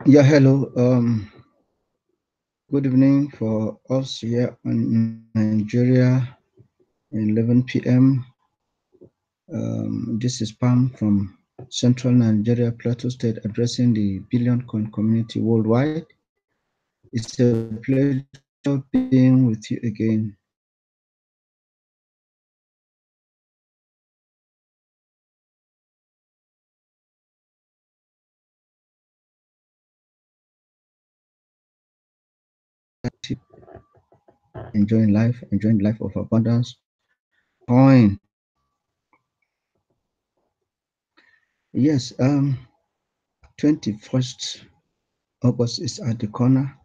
Yeah, hello. Good evening for us here in Nigeria, 11 p.m. This is Pam from Central Nigeria, Plateau State, addressing the Billion Coin community worldwide. It's a pleasure being with you again. Enjoying life of abundance. Coin. Yes, 21st August is at the corner,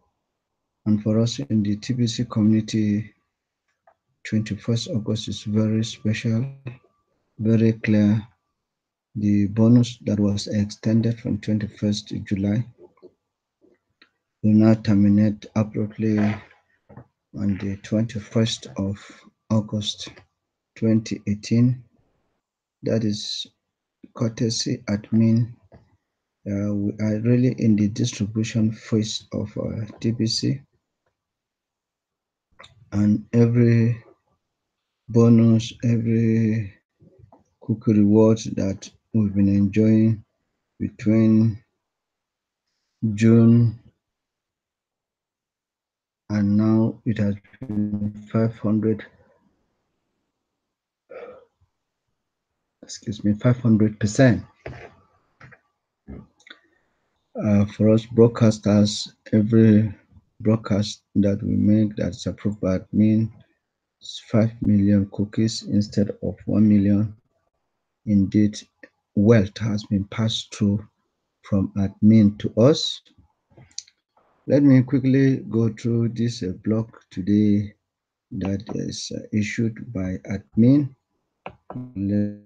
and for us in the TBC community, 21st August is very special, very clear. The bonus that was extended from 21st July will now terminate abruptly on the 21st of August 2018. That is courtesy admin. We are really in the distribution phase of TBC, and every bonus, every cookie rewards that we've been enjoying between June and now it has been 500% for us broadcasters. Every broadcast that we make that's approved by admin is 5 million cookies instead of 1 million. Indeed, wealth has been passed through from admin to us. Let me quickly go through this blog today that is issued by admin. Let's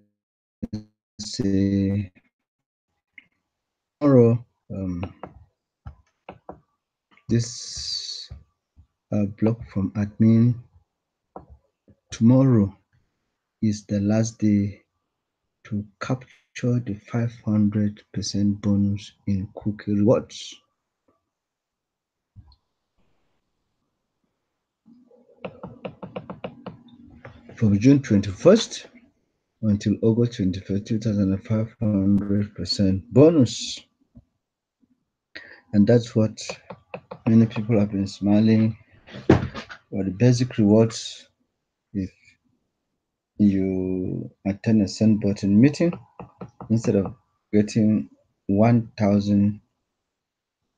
say tomorrow, this blog from admin. Tomorrow is the last day to capture the 500% bonus in cookie rewards. From June 21st until August 21st, 2,500% bonus. And that's what many people have been smiling. For the basic rewards, if you attend a send button meeting, instead of getting 1,000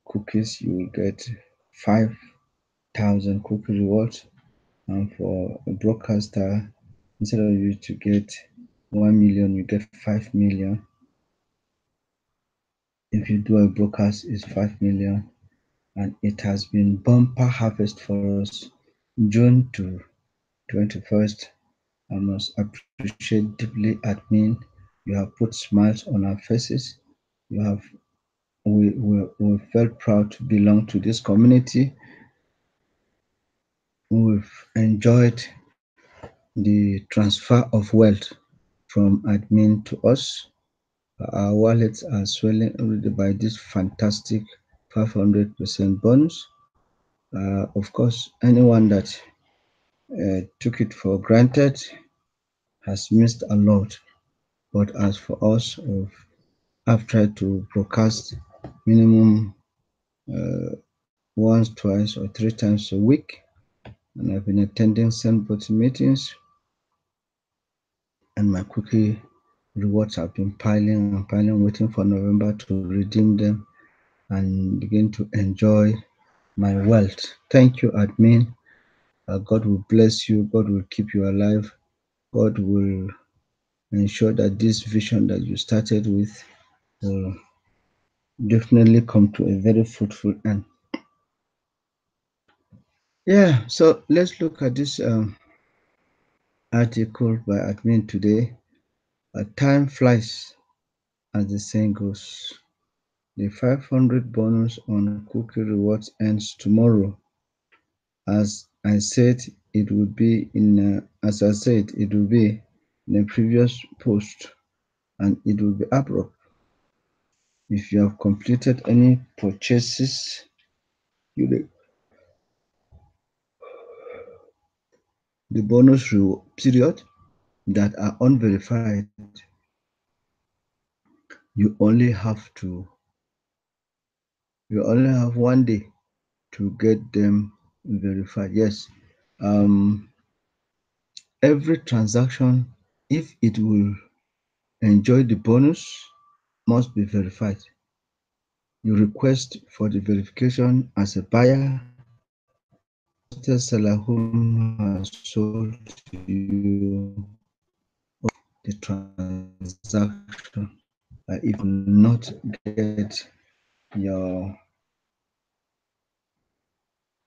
cookies, you will get 5,000 cookie rewards. And for a broadcaster, instead of you to get 1 million, you get 5 million. If you do a broadcast, it's 5 million. And it has been bumper harvest for us, June to 21st. I must appreciate deeply admin. You have put smiles on our faces. We felt proud to belong to this community. We've enjoyed the transfer of wealth from admin to us. Our wallets are swelling already by this fantastic 500% bonus. Of course, anyone that took it for granted has missed a lot. But as for us, I've tried to broadcast minimum once, twice, or 3 times a week, and I've been attending send button meetings, and my cookie rewards have been piling and piling, waiting for November to redeem them and begin to enjoy my wealth. Thank you, admin. God will bless you. God will keep you alive. God will ensure that this vision that you started with will definitely come to a very fruitful end. Yeah, so let's look at this article by admin today. Time flies, as the saying goes. The 500 bonus on cookie rewards ends tomorrow. As I said, it would be in the previous post, and it will be abrupt. If you have completed any purchases during the bonus period that are unverified, you only have to you only have 1 day to get them verified. Yes, every transaction, if it will enjoy the bonus, must be verified. You request for the verification as a buyer, trusted seller whom has sold to you the transaction. If not get your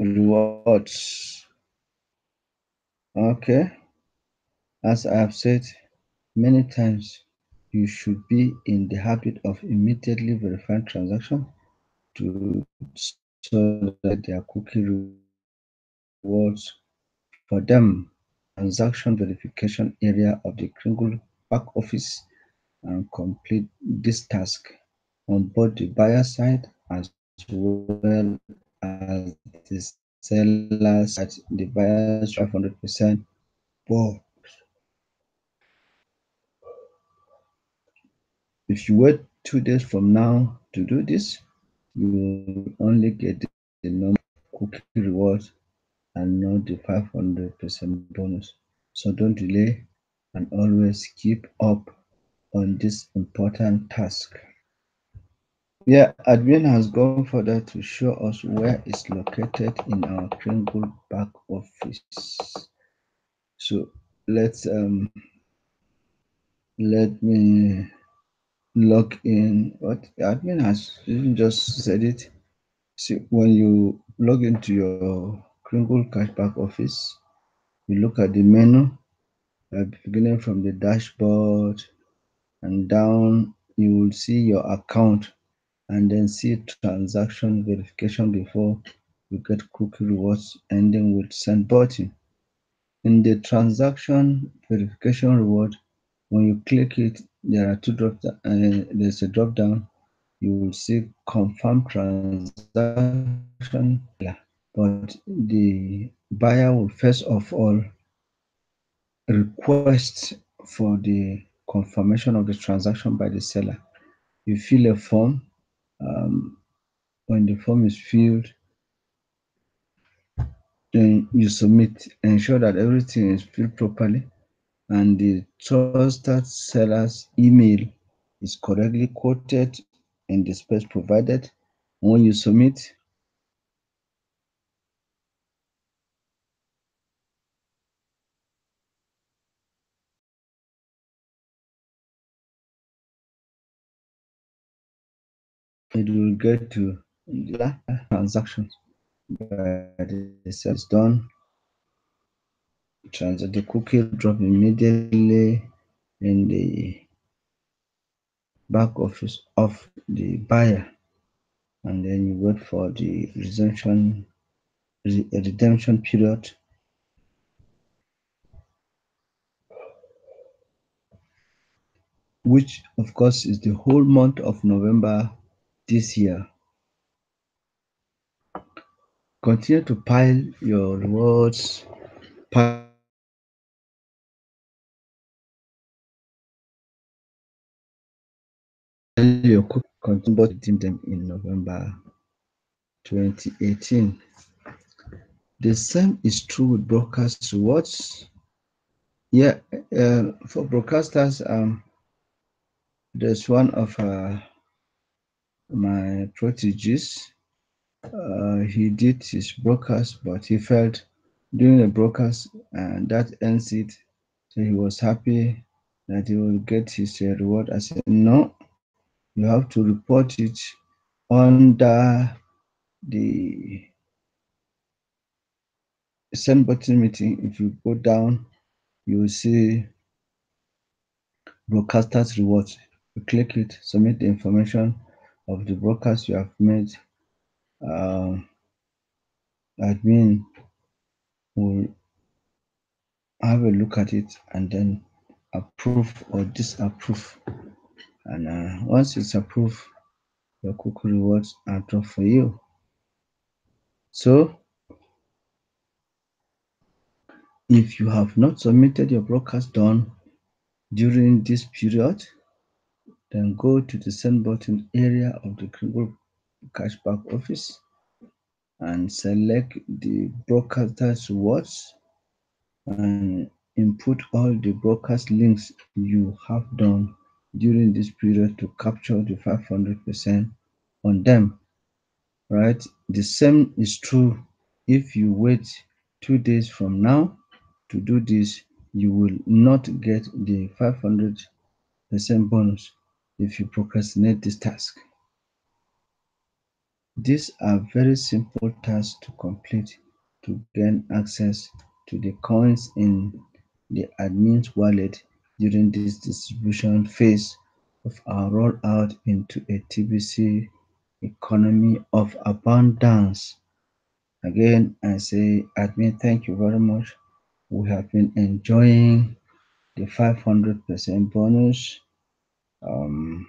rewards, okay, as I have said many times, you should be in the habit of immediately verifying transaction so that their cookie rewards for them. Transaction verification area of the Kringle back office and complete this task on both the buyer side as well as the seller side. The buyers 500%. But if you wait 2 days from now to do this, you will only get the normal cookie reward and not the 500% bonus. So don't delay and always keep up on this important task. Yeah, admin has gone further to show us where it's located in our Kringle back office. So let's let me log in. What admin has even just said it. See, when you log into your Kringle cashback office, you look at the menu, beginning from the dashboard and down, you will see your account and then see transaction verification before you get cookie rewards, ending with send button. In the transaction verification reward, when you click it, there are two drop there's a drop down. You will see confirm transaction, but the buyer will first of all request for the confirmation of the transaction by the seller. You fill a form. When the form is filled, then you submit. Ensure that everything is filled properly and the trusted seller's email is correctly quoted in the space provided. When you submit, it will get to the transactions. The sale is done. The cookie drop immediately in the back office of the buyer, and then you wait for the redemption period, which of course is the whole month of November this year. Continue to pile your rewards, pile your cookie, continue to redeem them in November 2018. The same is true with broadcast rewards. Yeah, for broadcasters, there's one of my proteges. He did his broadcast, but he felt doing a broadcast and that ends it. So he was happy that he will get his reward. I said, no, you have to report it under the send button meeting. If you go down, you will see broadcasters rewards. You click it, submit the information of the broadcast you have made. Admin will have a look at it and then approve or disapprove. And once it's approved, your cookie rewards are dropped for you. So if you have not submitted your broadcast done during this period, then go to the send button area of the Google cashback office and select the broadcaster's rewards and input all the broadcast links you have done during this period to capture the 500% on them, right? The same is true if you wait 2 days from now to do this, you will not get the 500% bonus if you procrastinate this task. These are very simple tasks to complete to gain access to the coins in the admin's wallet during this distribution phase of our rollout into a TBC economy of abundance. Again, I say, admin, thank you very much. We have been enjoying the 500% bonus um,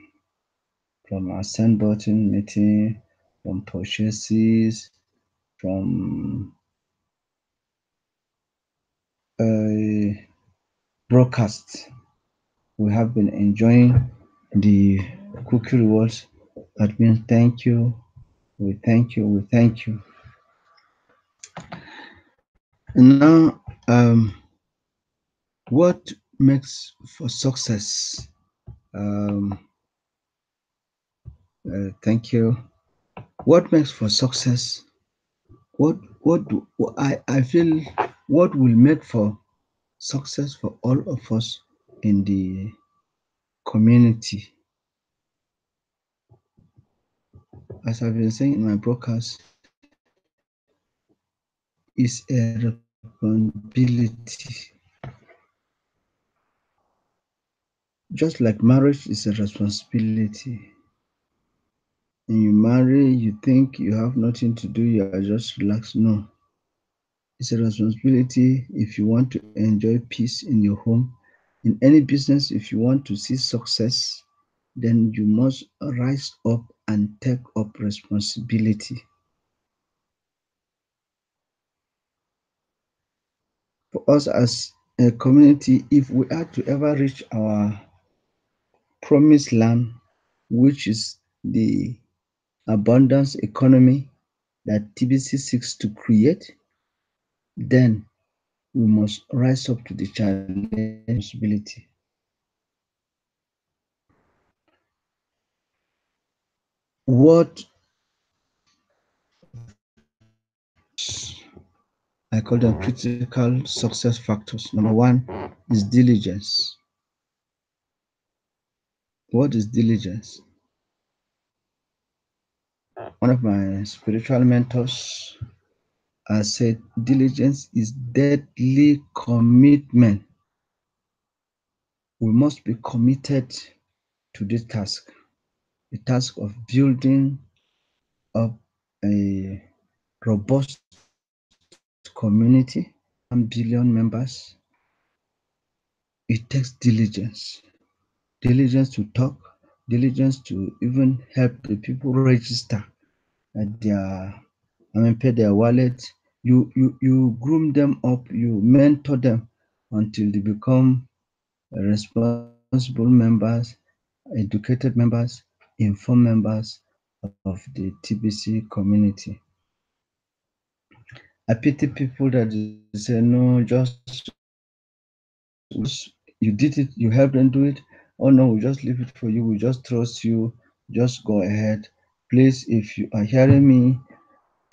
from our send button meeting, from purchases, from broadcasts. We have been enjoying the cookie rewards. Admin, thank you. We thank you. We thank you. Now, what makes for success? Um, thank you. What makes for success? What do I feel? What will make for success for all of us in the community? As I've been saying in my broadcast, is a responsibility. Just like marriage is a responsibility. When you marry, you think you have nothing to do, you are just relaxed. No, it's a responsibility if you want to enjoy peace in your home. In any business, if you want to see success, then you must rise up and take up responsibility. For us as a community, if we are to ever reach our promised land, which is the abundance economy that TBC seeks to create, then we must rise up to the challenge and responsibility. What I call them critical success factors. Number one is diligence. What is diligence? One of my spiritual mentors said diligence is deadly commitment. We must be committed to this task, the task of building up a robust community, 1 billion members. It takes diligence, diligence to talk, diligence to even help the people register at pay their wallet. You groom them up, you mentor them until they become responsible members, educated members, informed members of the TBC community. I pity people that say, no, you did it, you helped them do it. Oh no, we just leave it for you, we just trust you, just go ahead. Please, if you are hearing me,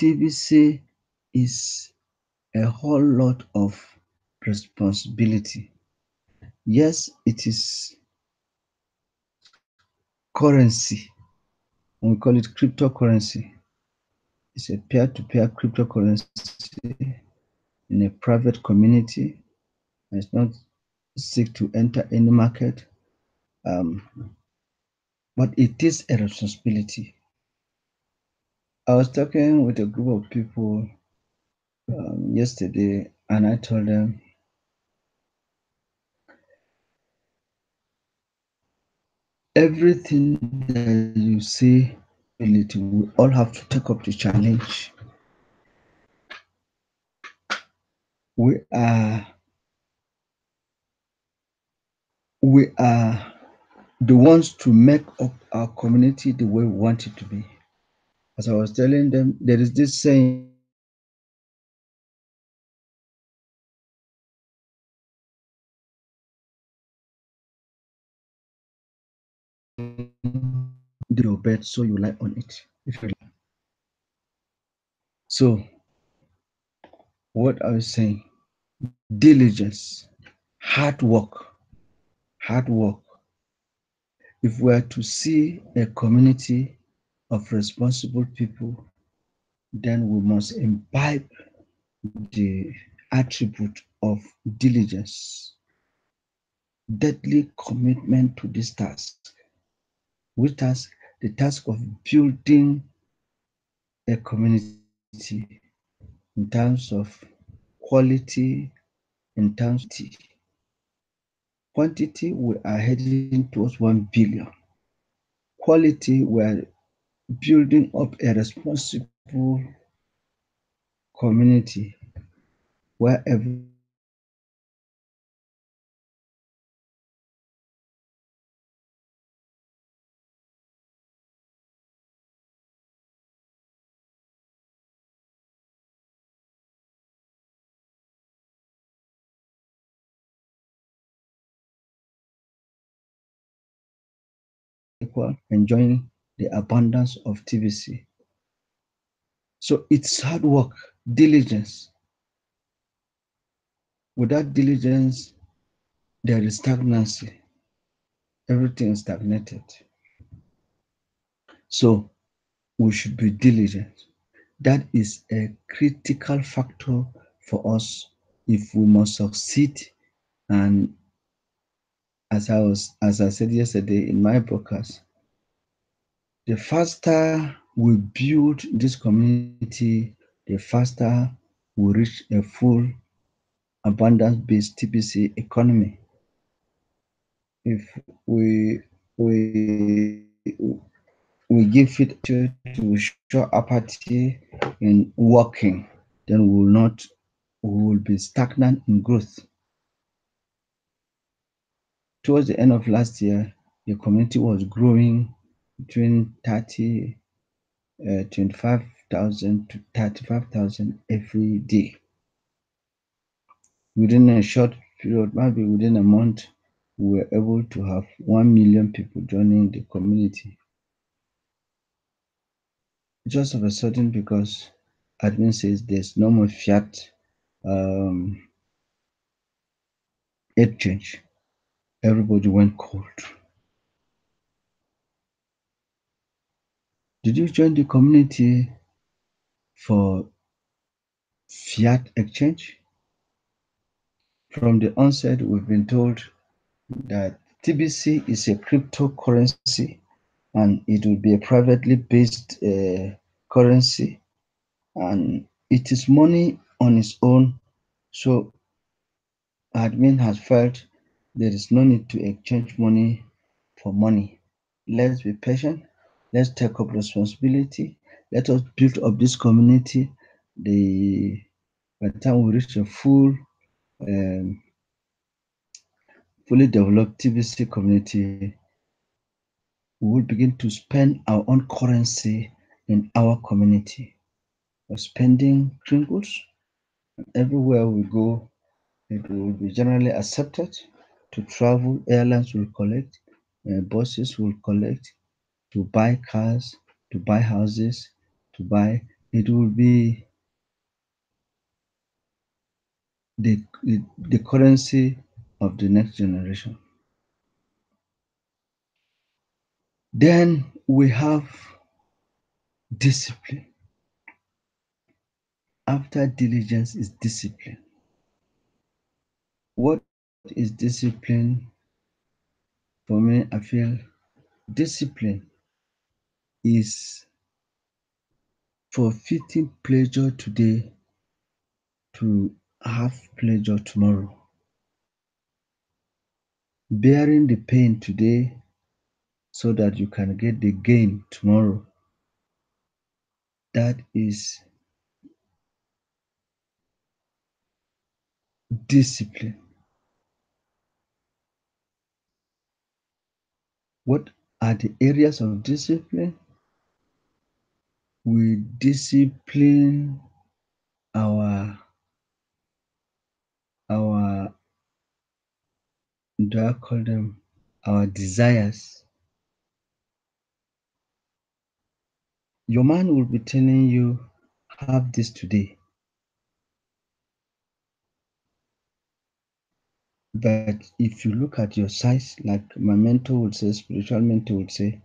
TBC is a whole lot of responsibility. Yes, it is currency, and we call it cryptocurrency. It's a peer-to-peer cryptocurrency in a private community. It's not seek to enter any market, but it is a responsibility. I was talking with a group of people yesterday, and I told them everything that you see We all have to take up the challenge. We are we are the ones to make up our community the way we want it to be. As I was telling them, there is this saying your bed so you lie on it. If you so what I was saying, diligence, hard work, hard work. If we are to see a community of responsible people, then we must imbibe the attribute of diligence, deadly commitment to this task, which task, the task of building a community in terms of quality, in terms of quantity, we are heading towards 1 billion. Quality, we are building up a responsible community where everybody equal, enjoying the abundance of TBC. So it's hard work, diligence. Without diligence, there is stagnancy. Everything is stagnated. So we should be diligent. That is a critical factor for us if we must succeed. And as I said yesterday in my broadcast, the faster we build this community, the faster we reach a full abundance-based TBC economy. If we we give it to show apathy in working, then we will be stagnant in growth. Towards the end of last year, the community was growing between 25,000 to 35,000 every day. Within a short period, maybe within a month, we were able to have 1 million people joining the community. Just of a sudden, because admin says there's no more fiat exchange, everybody went cold. Did you join the community for fiat exchange? From the onset, we've been told that TBC is a cryptocurrency and it will be a privately based currency, and it is money on its own. So admin has felt there is no need to exchange money for money. Let's be patient. Let's take up responsibility. Let us build up this community. By the time we reach a um, fully developed TBC community, we will begin to spend our own currency in our community. We're spending trinkles. Everywhere we go, it will be generally accepted. To travel, airlines will collect, buses will collect, to buy cars, to buy houses, to buy. It will be the currency of the next generation. Then we have discipline. After diligence is discipline. What is discipline? For me, I feel discipline is forfeiting pleasure today to have pleasure tomorrow. Bearing the pain today so that you can get the gain tomorrow. that is discipline. What are the areas of discipline? We discipline our do I call them our desires. Your mind will be telling you, have this today. But if you look at your size, like my mentor would say, spiritual mentor would say,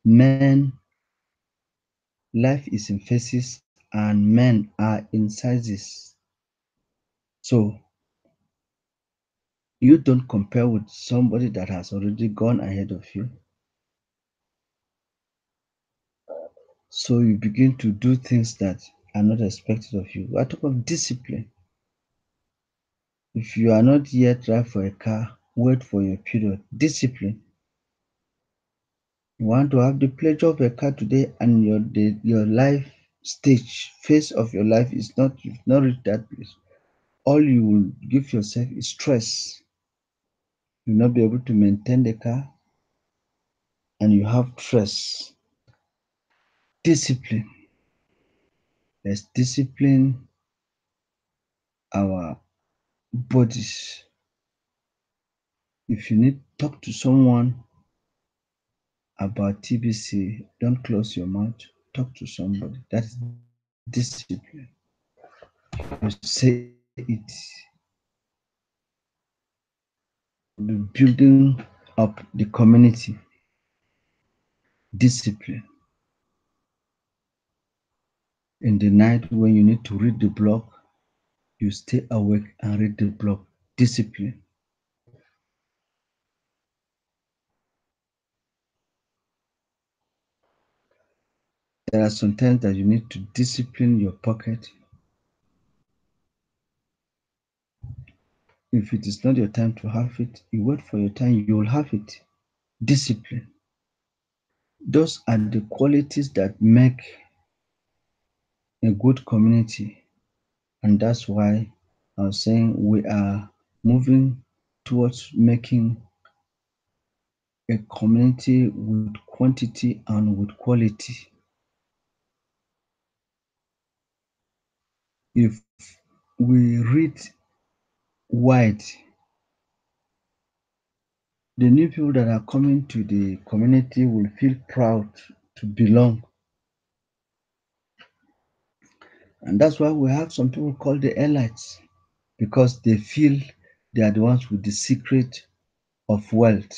men, life is in phases and men are in sizes. So you don't compare with somebody that has already gone ahead of you. So you begin to do things that are not expected of you. I talk of discipline. If you are not yet right for a car, wait for your period. Discipline. You want to have the pleasure of a car today, and your life stage, phase of your life is not, you've not reached that place. All you will give yourself is stress. You'll not be able to maintain the car, and you have stress. Discipline. Let's discipline our bodies. If you need to talk to someone about TBC, don't close your mouth. Talk to somebody. That is discipline. You say it. The building up the community. Discipline. In the night when you need to read the blog, you stay awake and read the blog. Discipline. There are some times that you need to discipline your pocket. If it is not your time to have it, you wait for your time, you will have it. Discipline. Those are the qualities that make a good community. And that's why I was saying we are moving towards making a community with quantity and with quality. If we read wide, the new people that are coming to the community will feel proud to belong. And that's why we have some people called the elites, because they feel they are the ones with the secret of wealth.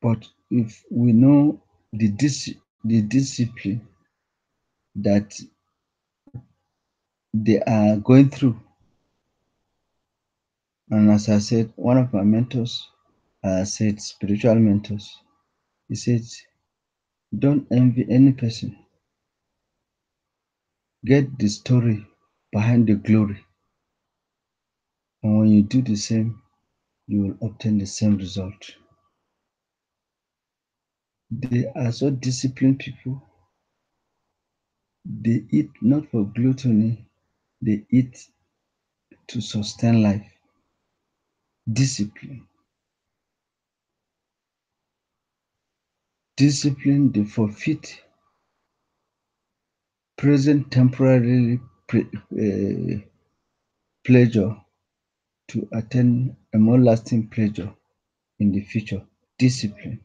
But if we know the discipline that they are going through, and as I said, one of my mentors said, spiritual mentors, he said, don't envy any person. Get the story behind the glory. And when you do the same, you will obtain the same result. They are so disciplined people. They eat not for gluttony, they eat to sustain life. Discipline. Discipline, they forfeit present temporarily pleasure to attain a more lasting pleasure in the future. Discipline.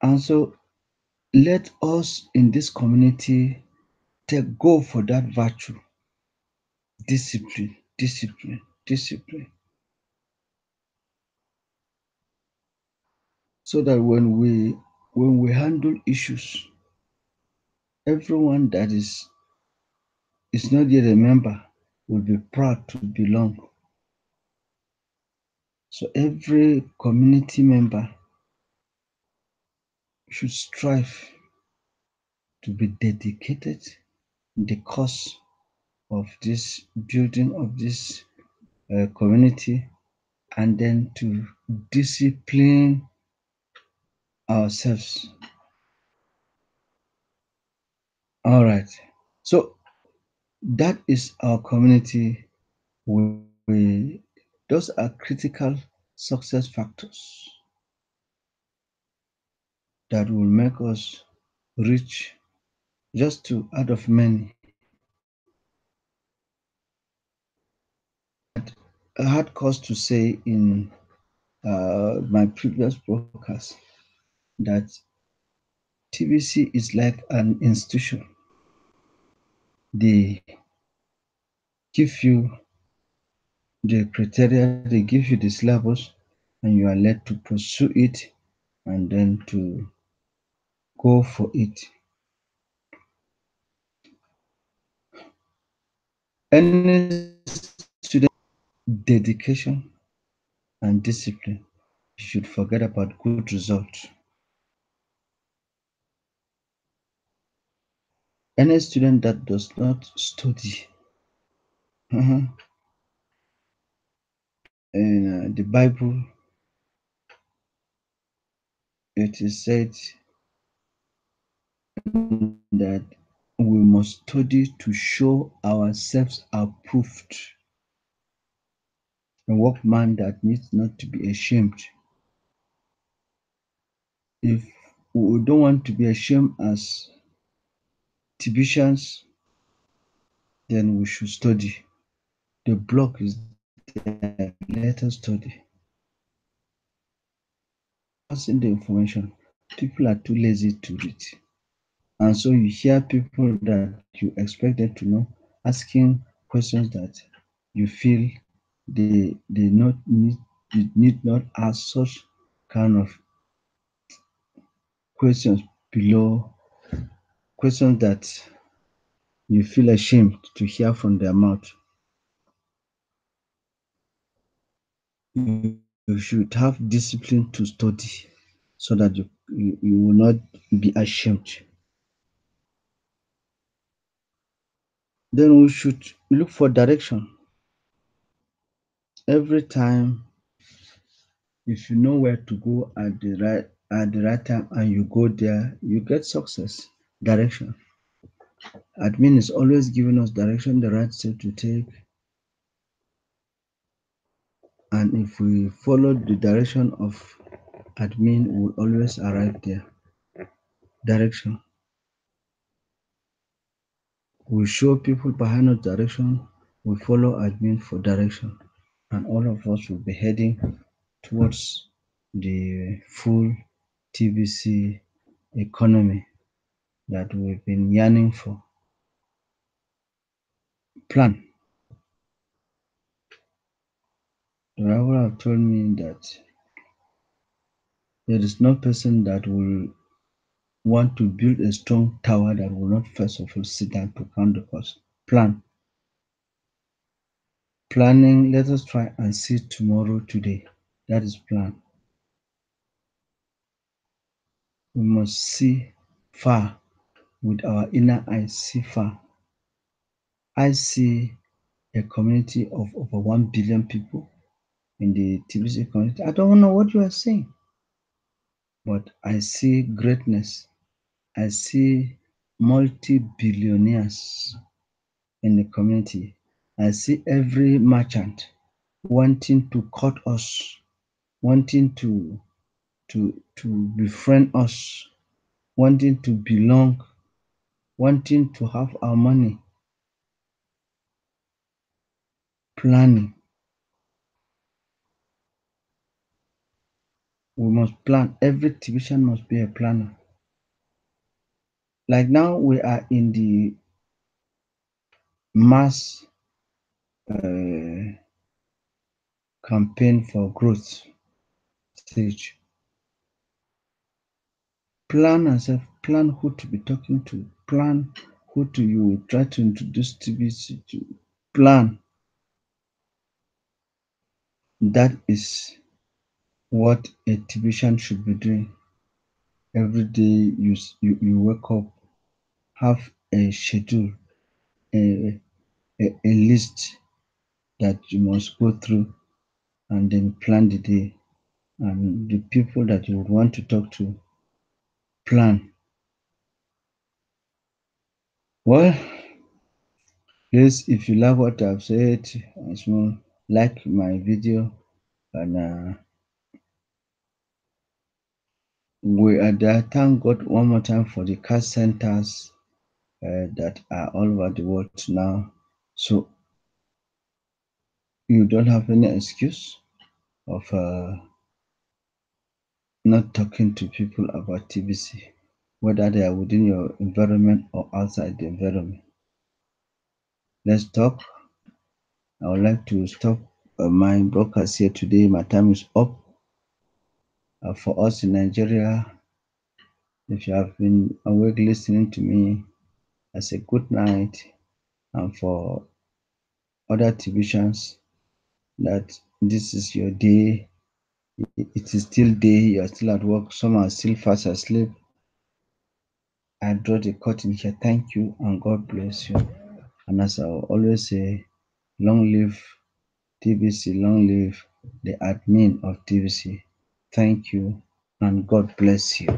And so let us in this community take go for that virtue. Discipline, discipline, discipline. So that when we handle issues, everyone that is not yet a member will be proud to belong. So every community member should strive to be dedicated in the cause of this building of this community, and then to discipline ourselves. All right. So that is our community. Those are critical success factors that will make us rich, just to out of many. I had cause to say in my previous broadcast that TBC is like an institution. They give you the criteria, they give you the syllabus, and you are led to pursue it and then to go for it. Any student, dedication and discipline, you should forget about good results. Any student that does not study, in the Bible, it is said that we must study to show ourselves approved, a workman that needs not to be ashamed. If we don't want to be ashamed as Tbcians, then we should study. The block is there. Let us study. Passing the information, people are too lazy to read. And so you hear people that you expect them to know asking questions that you feel they not need you need not ask such kind of questions below, questions that you feel ashamed to hear from their mouth. You should have discipline to study so that you will not be ashamed. Then we should look for direction. Every time, if you know where to go at the right time and you go there, you get success. Direction. Admin is always giving us direction, the right step to take, and if we follow the direction of admin, we'll always arrive there. Direction. We show people behind us direction, we follow admin for direction, and all of us will be heading towards the full TBC economy that we've been yearning for. Plan. The Bible have told me that there is no person that will want to build a strong tower that will not first of all sit down to count the cost. Plan. Planning, let us try and see tomorrow today. That is plan. We must see far with our inner eyes, see far. I see a community of over 1 billion people in the TBC community. I don't know what you are saying, but I see greatness. I see multi-billionaires in the community. I see every merchant wanting to cut us, wanting to befriend us, wanting to belong, wanting to have our money. Planning. We must plan. Every division must be a planner. Like now, we are in the mass campaign for growth stage. Plan yourself, plan who to be talking to, plan who to you try to introduce TBC to, plan. That is what a TBCian should be doing. Every day you wake up, have a schedule, a list that you must go through and then plan the day and the people that you would want to talk to. plan. Well, please, if you like what I've said, like my video, and we are there. Thank God one more time for the cash centers that are all over the world now. So you don't have any excuse of not talking to people about TBC, whether they are within your environment or outside the environment. Let's talk. I would like to stop my broadcast here today. My time is up. For us in Nigeria, if you have been awake listening to me, I say good night. And for other TBcians, that this is your day. It is still day. You are still at work. Some are still fast asleep. I draw the curtain here. Thank you and God bless you. And as I always say, long live TBC, long live the admin of TBC. Thank you and God bless you.